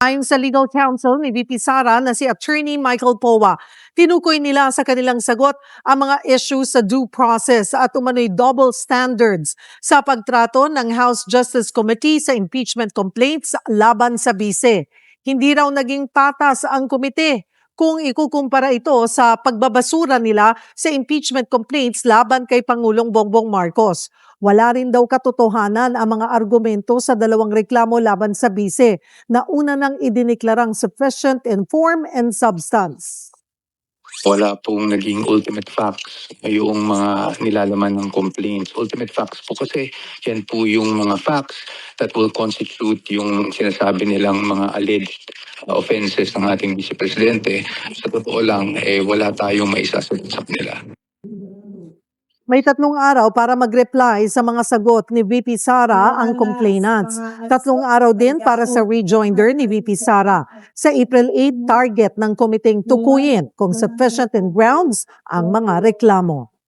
Ayon sa legal counsel ni VP Sara na si Attorney Michael Powa, tinukoy nila sa kanilang sagot ang mga issues sa due process at umano'y double standards sa pagtrato ng House Justice Committee sa impeachment complaints laban sa bise. Hindi raw naging patas ang komite kung ikukumpara ito sa pagbabasura nila sa impeachment complaints laban kay Pangulong Bongbong Marcos. Wala rin daw katotohanan ang mga argumento sa dalawang reklamo laban sa bise na una nang idiniklarang sufficient in form and substance. Wala pong naging ultimate facts yung mga nilalaman ng complaints. Ultimate facts po kasi yan po yung mga facts that will constitute yung sinasabi nilang mga alleged offenses ng ating Vice Presidente. Sa totoo lang, wala tayong maisasagap nila. May 3 araw para mag-reply sa mga sagot ni VP Sara ang complainants. 3 araw din para sa rejoinder ni VP Sara. Sa April 8, target ng komiteng tukuyin kung sufficient in grounds ang mga reklamo.